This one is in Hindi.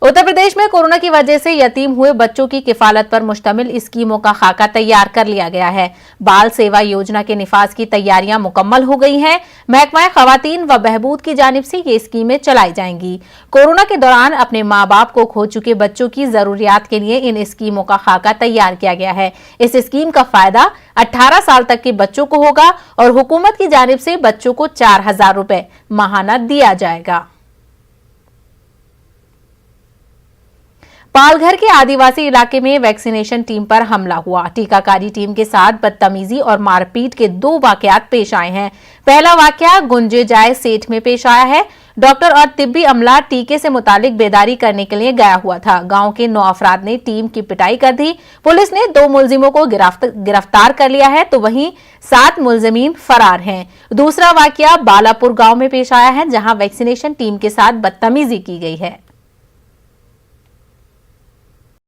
उत्तर प्रदेश में कोरोना की वजह से यतीम हुए बच्चों की किफालत पर मुश्तमिल स्कीमों का खाका तैयार कर लिया गया है। बाल सेवा योजना के निफाज की तैयारियां मुकम्मल हो गई हैं। महकमा खवातीन व बहबूद की जानिब से ये स्कीमें चलाई जाएंगी। कोरोना के दौरान अपने माँ बाप को खो चुके बच्चों की जरूरियात के लिए इन स्कीमों का खाका तैयार किया गया है। इस स्कीम का फायदा 18 साल तक के बच्चों को होगा और हुकूमत की जानिब से बच्चों को 4000 रुपए माहाना दिया जाएगा। पालघर के आदिवासी इलाके में वैक्सीनेशन टीम पर हमला हुआ। टीकाकारी टीम के साथ बदतमीजी और मारपीट के 2 वाकयात पेश आए हैं। पहला वाकया गुंजे जाए सेठ में पेश आया है। डॉक्टर और तिब्बी अमला टीके से मुतालिक बेदारी करने के लिए गया हुआ था। गांव के 9 अफराद ने टीम की पिटाई कर दी। पुलिस ने 2 मुलजिमों को गिरफ्तार कर लिया है, तो वहीं 7 मुलजिमीन फरार हैं। दूसरा वाकया बालापुर गांव में पेश आया है, जहां वैक्सीनेशन टीम के साथ बदतमीजी की गई है।